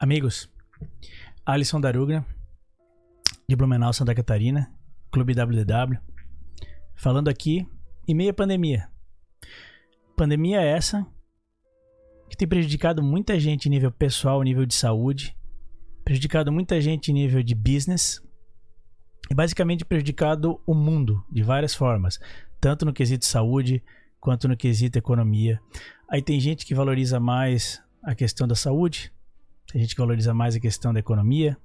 Amigos, Alisson Darugna, de Blumenau, Santa Catarina, Clube WDW, falando aqui em meio à pandemia. Pandemia essa que tem prejudicado muita gente em nível pessoal, nível de saúde, prejudicado muita gente em nível de business e basicamente prejudicado o mundo de várias formas, tanto no quesito saúde quanto no quesito economia. Aí tem gente que valoriza mais a questão da saúde, tem gente que valoriza mais a questão da economia.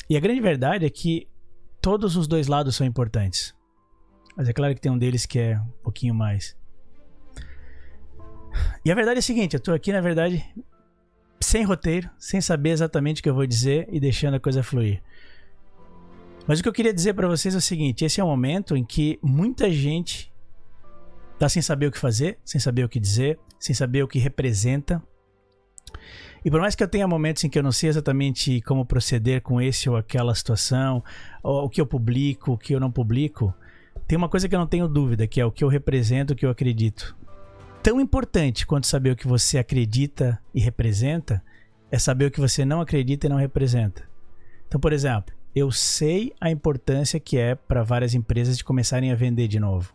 E a grande verdade é que todos os dois lados são importantes. Mas é claro que tem um deles que é um pouquinho mais. E a verdade é a seguinte, eu tô aqui na verdade sem roteiro, sem saber exatamente o que eu vou dizer e deixando a coisa fluir. Mas o que eu queria dizer para vocês é o seguinte, esse é um momento em que muita gente tá sem saber o que fazer, sem saber o que dizer, sem saber o que representa. E por mais que eu tenha momentos em que eu não sei exatamente como proceder com esse ou aquela situação, ou o que eu publico, o que eu não publico, tem uma coisa que eu não tenho dúvida, que é o que eu represento, o que eu acredito. Tão importante quanto saber o que você acredita e representa, é saber o que você não acredita e não representa. Então, por exemplo, eu sei a importância que é para várias empresas de começarem a vender de novo.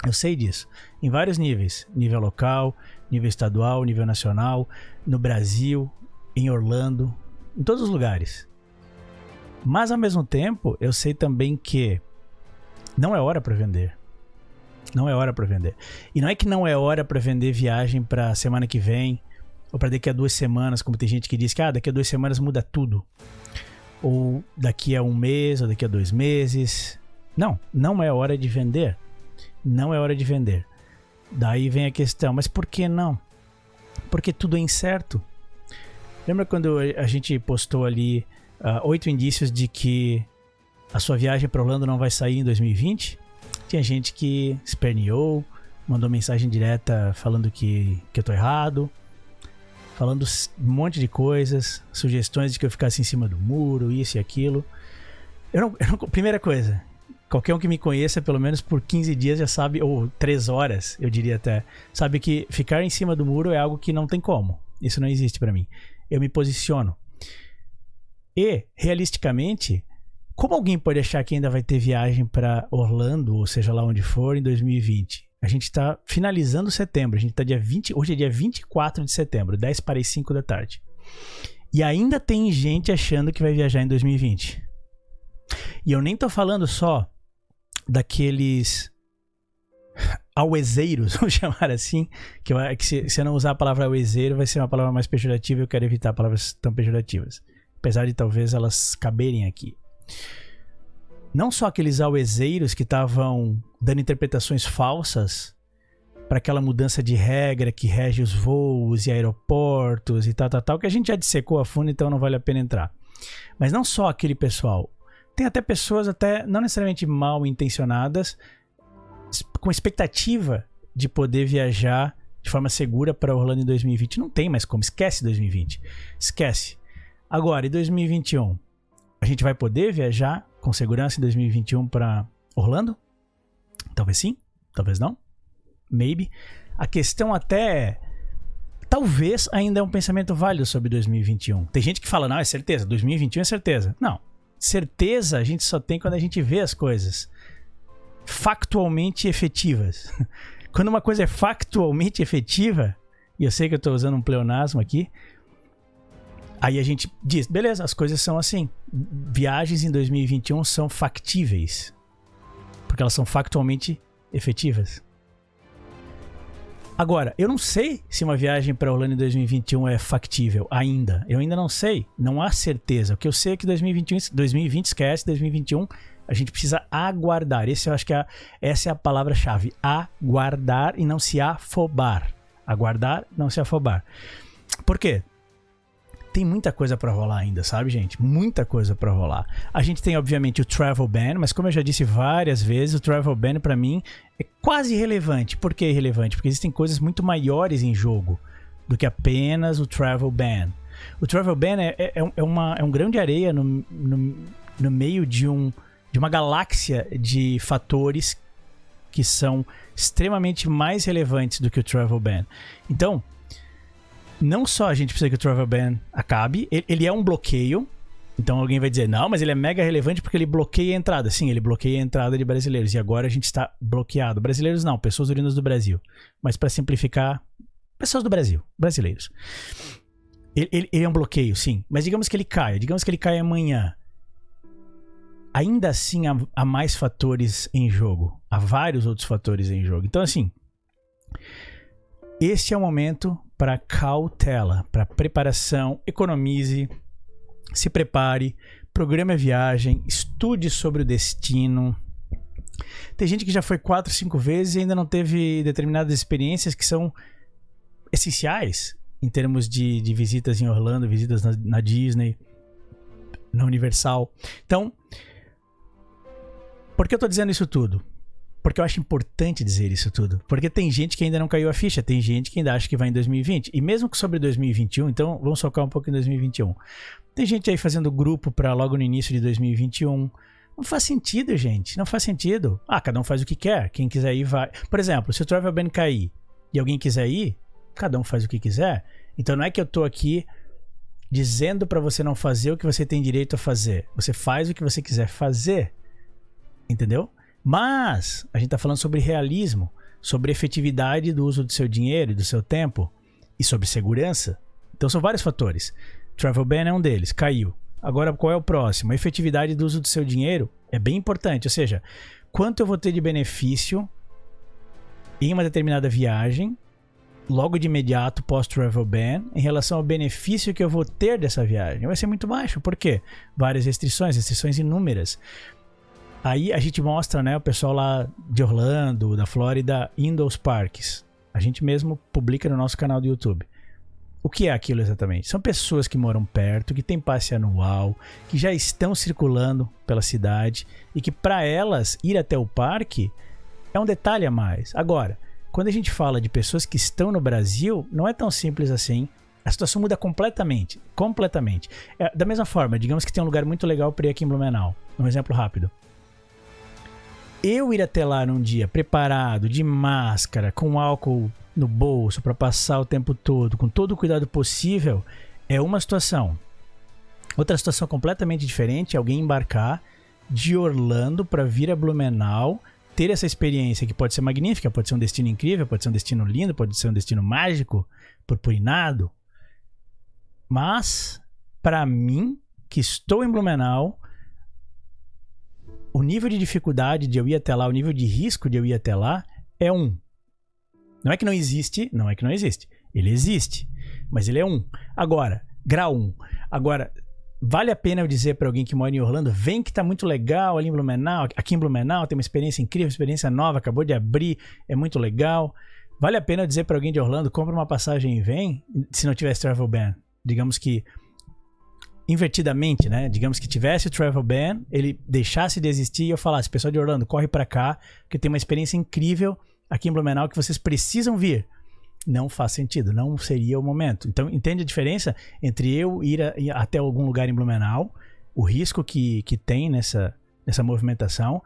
Eu sei disso, em vários níveis, nível local, nível estadual, nível nacional, no Brasil, em Orlando, em todos os lugares. Mas ao mesmo tempo, eu sei também que não é hora para vender. Não é hora para vender. E não é que não é hora para vender viagem para semana que vem, ou para daqui a 2 semanas, como tem gente que diz que daqui a 2 semanas muda tudo. Ou daqui a 1 mês, ou daqui a 2 meses. Não, não é hora de vender. Não é hora de vender. Daí vem a questão, mas por que não? Porque tudo é incerto. Lembra quando a gente postou ali 8 indícios de que a sua viagem para Orlando não vai sair em 2020? Tinha gente que esperneou, mandou mensagem direta falando que eu tô errado, falando um monte de coisas, sugestões de que eu ficasse em cima do muro, isso e aquilo. Primeira coisa, qualquer um que me conheça, pelo menos por 15 dias já sabe, ou 3 horas, eu diria até, sabe que ficar em cima do muro é algo que não tem como. Isso não existe pra mim. Eu me posiciono. E, realisticamente, como alguém pode achar que ainda vai ter viagem pra Orlando, ou seja lá onde for, em 2020? A gente tá finalizando setembro, a gente tá hoje é dia 24 de setembro, 10 para as 5 da tarde. E ainda tem gente achando que vai viajar em 2020. E eu nem tô falando só daqueles auezeiros, vamos chamar assim, que se eu não usar a palavra auezeiro vai ser uma palavra mais pejorativa e eu quero evitar palavras tão pejorativas, apesar de talvez elas caberem aqui. Não só aqueles auezeiros que estavam dando interpretações falsas para aquela mudança de regra que rege os voos e aeroportos e tal, que a gente já dissecou a fundo, então não vale a pena entrar. Mas não só aquele pessoal. Tem até pessoas não necessariamente mal intencionadas, com expectativa de poder viajar de forma segura para Orlando em 2020. Não tem mais como, esquece 2020. Esquece. Agora, em 2021, a gente vai poder viajar com segurança em 2021 para Orlando? Talvez sim, talvez não. Maybe. A questão até é, talvez ainda é um pensamento válido sobre 2021. Tem gente que fala, não, é certeza, 2021 é certeza. Não. Certeza a gente só tem quando a gente vê as coisas factualmente efetivas. Quando uma coisa é factualmente efetiva, e eu sei que eu estou usando um pleonasmo aqui, aí a gente diz, beleza, as coisas são assim. Viagens em 2021 são factíveis, porque elas são factualmente efetivas. Agora, eu não sei se uma viagem para Orlando em 2021 é factível ainda. Eu ainda não sei. Não há certeza. O que eu sei é que 2020 esquece, 2021 a gente precisa aguardar. Eu acho que essa é a palavra-chave. Aguardar e não se afobar. Aguardar, não se afobar. Por quê? Tem muita coisa pra rolar ainda, sabe, gente? Muita coisa pra rolar. A gente tem, obviamente, o Travel Ban, mas como eu já disse várias vezes, o Travel Ban, pra mim, é quase irrelevante. Por que irrelevante? Porque existem coisas muito maiores em jogo do que apenas o Travel Ban. O Travel Ban é um grão de areia no meio de uma galáxia de fatores que são extremamente mais relevantes do que o Travel Ban. Então, não só a gente precisa que o travel ban acabe, ele é um bloqueio. Então alguém vai dizer, não, mas ele é mega relevante porque ele bloqueia a entrada. Sim, ele bloqueia a entrada de brasileiros. E agora a gente está bloqueado. Brasileiros não, pessoas oriundas do Brasil. Mas para simplificar, pessoas do Brasil, brasileiros. Ele é um bloqueio, sim. Mas digamos que ele caia. Digamos que ele caia amanhã. Ainda assim há mais fatores em jogo. Há vários outros fatores em jogo. Então assim, este é o momento para cautela, para preparação, economize, se prepare, programe a viagem, estude sobre o destino. Tem gente que já foi 4, 5 vezes e ainda não teve determinadas experiências que são essenciais em termos de visitas em Orlando, visitas na Disney, na Universal. Então, por que eu tô dizendo isso tudo? Porque eu acho importante dizer isso tudo. Porque tem gente que ainda não caiu a ficha, tem gente que ainda acha que vai em 2020. E mesmo que sobre 2021, então vamos focar um pouco em 2021. Tem gente aí fazendo grupo para logo no início de 2021. Não faz sentido, gente. Não faz sentido. Cada um faz o que quer. Quem quiser ir, vai. Por exemplo, se o travel ban cair e alguém quiser ir, cada um faz o que quiser. Então não é que eu tô aqui dizendo para você não fazer o que você tem direito a fazer. Você faz o que você quiser fazer. Entendeu? Mas a gente tá falando sobre realismo, sobre efetividade do uso do seu dinheiro e do seu tempo e sobre segurança. Então são vários fatores. Travel ban é um deles, caiu. Agora qual é o próximo? A efetividade do uso do seu dinheiro é bem importante, ou seja, quanto eu vou ter de benefício em uma determinada viagem, logo de imediato pós-travel ban, em relação ao benefício que eu vou ter dessa viagem. Vai ser muito baixo, por quê? Várias restrições inúmeras. Aí a gente mostra, né, o pessoal lá de Orlando, da Flórida, indo aos parques. A gente mesmo publica no nosso canal do YouTube. O que é aquilo exatamente? São pessoas que moram perto, que têm passe anual, que já estão circulando pela cidade e que para elas ir até o parque é um detalhe a mais. Agora, quando a gente fala de pessoas que estão no Brasil, não é tão simples assim. A situação muda completamente. Completamente. Da mesma forma, digamos que tem um lugar muito legal para ir aqui em Blumenau. Um exemplo rápido. Eu ir até lá num dia preparado, de máscara, com álcool no bolso para passar o tempo todo, com todo o cuidado possível, é uma situação. Outra situação completamente diferente é alguém embarcar de Orlando para vir a Blumenau, ter essa experiência que pode ser magnífica, pode ser um destino incrível, pode ser um destino lindo, pode ser um destino mágico, purpurinado. Mas, para mim, que estou em Blumenau, o nível de dificuldade de eu ir até lá, o nível de risco de eu ir até lá é 1. Não é que não existe, não é que não existe. Ele existe, mas ele é 1. Agora, grau 1. Agora, vale a pena eu dizer para alguém que mora em Orlando, vem que tá muito legal ali em Blumenau, aqui em Blumenau tem uma experiência incrível, experiência nova, acabou de abrir, é muito legal. Vale a pena eu dizer para alguém de Orlando, compra uma passagem e vem, se não tivesse travel ban. Digamos que invertidamente, né? Digamos que tivesse o travel ban, ele deixasse de existir e eu falasse, pessoal de Orlando, corre pra cá, porque tem uma experiência incrível aqui em Blumenau que vocês precisam vir. Não faz sentido, não seria o momento. Então, entende a diferença entre eu ir até algum lugar em Blumenau, o risco que tem nessa movimentação,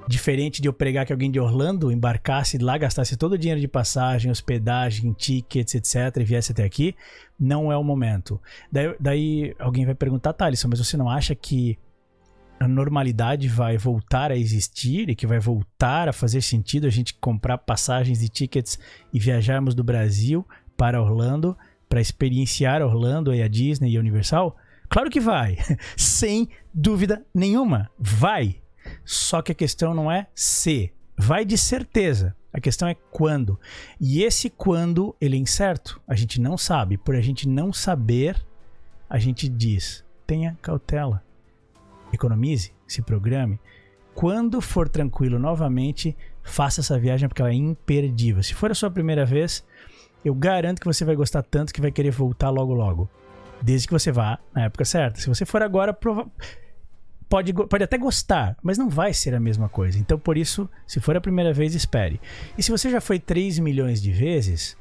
diferente de eu pregar que alguém de Orlando embarcasse lá, gastasse todo o dinheiro de passagem, hospedagem, tickets, etc. e viesse até aqui, não é o momento. Daí alguém vai perguntar, Thaleson, mas você não acha que a normalidade vai voltar a existir e que vai voltar a fazer sentido a gente comprar passagens e tickets e viajarmos do Brasil para Orlando, para experienciar Orlando e a Disney e a Universal? Claro que vai, sem dúvida nenhuma, vai. Só que a questão não é se, vai de certeza. A questão é quando. E esse quando, ele é incerto. A gente não sabe. Por a gente não saber, a gente diz, tenha cautela. Economize, se programe. Quando for tranquilo novamente, faça essa viagem porque ela é imperdível. Se for a sua primeira vez, eu garanto que você vai gostar tanto que vai querer voltar logo logo. Desde que você vá na época certa. Se você for agora, pode até gostar, mas não vai ser a mesma coisa. Então, por isso, se for a primeira vez, espere. E se você já foi 3 milhões de vezes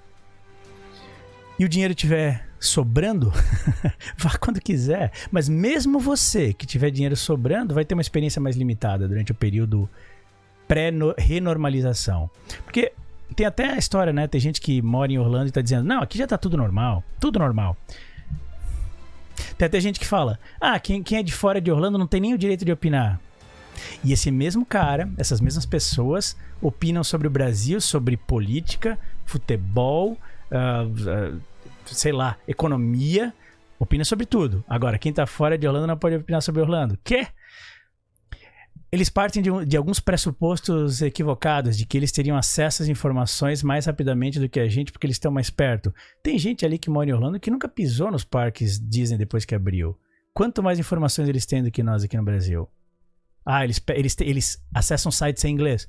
e o dinheiro estiver sobrando, vá quando quiser. Mas mesmo você que tiver dinheiro sobrando, vai ter uma experiência mais limitada durante o período pré-renormalização. Porque tem até a história, né? Tem gente que mora em Orlando e tá dizendo, não, aqui já tá tudo normal. Tudo normal. Tem até gente que fala, quem é de fora de Orlando não tem nem o direito de opinar. E esse mesmo cara, essas mesmas pessoas, opinam sobre o Brasil, sobre política, futebol, sei lá, economia, opina sobre tudo. Agora, quem tá fora de Orlando não pode opinar sobre Orlando. Quê? Eles partem de alguns pressupostos equivocados, de que eles teriam acesso às informações mais rapidamente do que a gente, porque eles estão mais perto. Tem gente ali que mora em Orlando que nunca pisou nos parques Disney depois que abriu. Quanto mais informações eles têm do que nós aqui no Brasil? Eles acessam sites em inglês.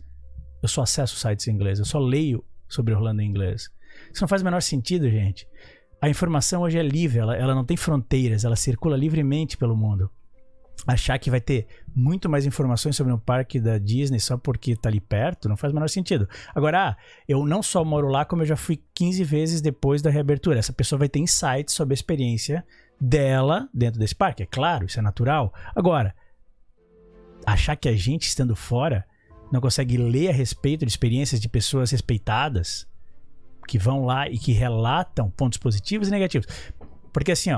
Eu só acesso sites em inglês, eu só leio sobre Orlando em inglês. Isso não faz o menor sentido, gente. A informação hoje é livre, ela não tem fronteiras, ela circula livremente pelo mundo. Achar que vai ter muito mais informações sobre um parque da Disney só porque tá ali perto, não faz o menor sentido. Agora, eu não só moro lá, como eu já fui 15 vezes depois da reabertura. Essa pessoa vai ter insights sobre a experiência dela dentro desse parque. É claro, isso é natural. Agora, achar que a gente, estando fora, não consegue ler a respeito de experiências de pessoas respeitadas que vão lá e que relatam pontos positivos e negativos. Porque assim,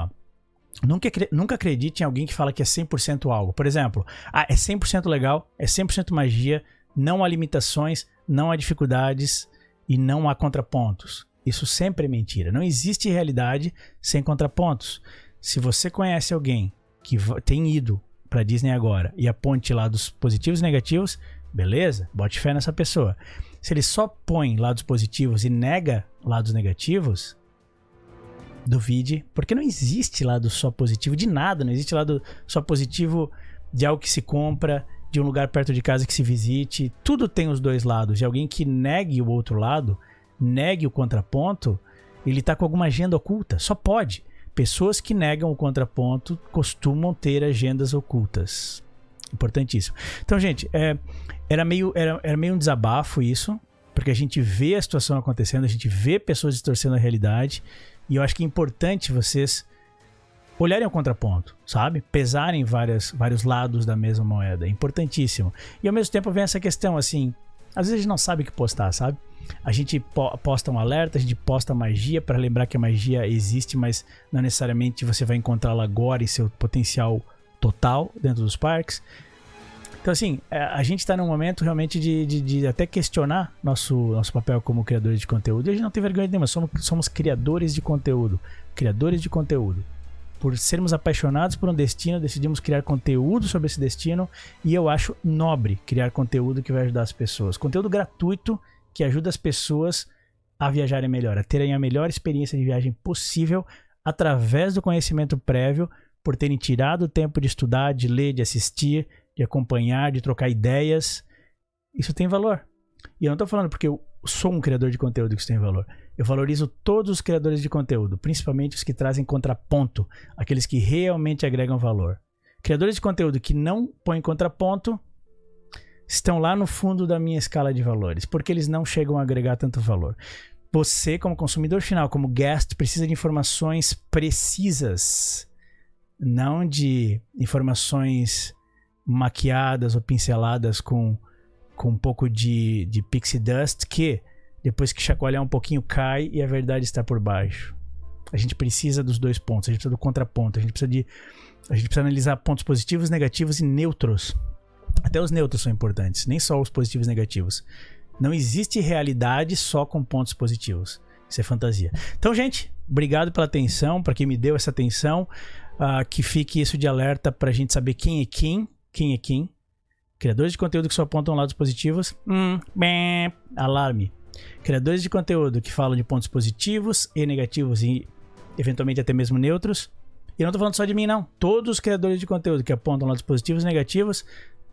nunca acredite em alguém que fala que é 100% algo. Por exemplo, é 100% legal, é 100% magia, não há limitações, não há dificuldades e não há contrapontos. Isso sempre é mentira. Não existe realidade sem contrapontos. Se você conhece alguém que tem ido para Disney agora e aponte lados positivos e negativos, beleza, bote fé nessa pessoa. Se ele só põe lados positivos e nega lados negativos, duvide, porque não existe lado só positivo de nada, não existe lado só positivo de algo que se compra, de um lugar perto de casa que se visite, tudo tem os dois lados. E alguém que negue o outro lado, negue o contraponto, ele tá com alguma agenda oculta, só pode. Pessoas que negam o contraponto costumam ter agendas ocultas. Importantíssimo. Então, gente, era meio um desabafo isso, porque a gente vê a situação acontecendo, a gente vê pessoas distorcendo a realidade, e eu acho que é importante vocês olharem o contraponto, sabe? Pesarem vários lados da mesma moeda. É importantíssimo. E ao mesmo tempo vem essa questão, assim, às vezes a gente não sabe o que postar, sabe? A gente posta um alerta, a gente posta magia para lembrar que a magia existe, mas não necessariamente você vai encontrá-la agora em seu potencial total dentro dos parques. Então, assim, a gente está num momento realmente de até questionar nosso papel como criadores de conteúdo. E a gente não tem vergonha nenhuma, somos criadores de conteúdo. Criadores de conteúdo. Por sermos apaixonados por um destino, decidimos criar conteúdo sobre esse destino. E eu acho nobre criar conteúdo que vai ajudar as pessoas. Conteúdo gratuito que ajuda as pessoas a viajarem melhor, a terem a melhor experiência de viagem possível através do conhecimento prévio, por terem tirado o tempo de estudar, de ler, de assistir, de acompanhar, de trocar ideias. Isso tem valor. E eu não estou falando porque eu sou um criador de conteúdo que isso tem valor. Eu valorizo todos os criadores de conteúdo, principalmente os que trazem contraponto, aqueles que realmente agregam valor. Criadores de conteúdo que não põem contraponto estão lá no fundo da minha escala de valores, porque eles não chegam a agregar tanto valor. Você, como consumidor final, como guest, precisa de informações precisas, não de informações maquiadas ou pinceladas com um pouco de pixie dust, que depois que chacoalhar um pouquinho cai e a verdade está por baixo. A gente precisa dos dois pontos, a gente precisa do contraponto, a gente precisa analisar pontos positivos, negativos e neutros. Até os neutros são importantes, nem só os positivos e negativos. Não existe realidade só com pontos positivos. Isso é fantasia. Então, gente, obrigado pela atenção, para quem me deu essa atenção, que fique isso de alerta para a gente saber quem é quem. Criadores de conteúdo que só apontam lados positivos, alarme. Criadores de conteúdo que falam de pontos positivos e negativos e eventualmente até mesmo neutros. E não estou falando só de mim, não. Todos os criadores de conteúdo que apontam lados positivos e negativos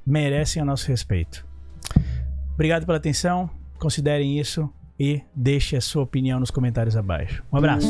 merecem o nosso respeito. Obrigado pela atenção, considerem isso e deixe a sua opinião nos comentários abaixo. Um abraço.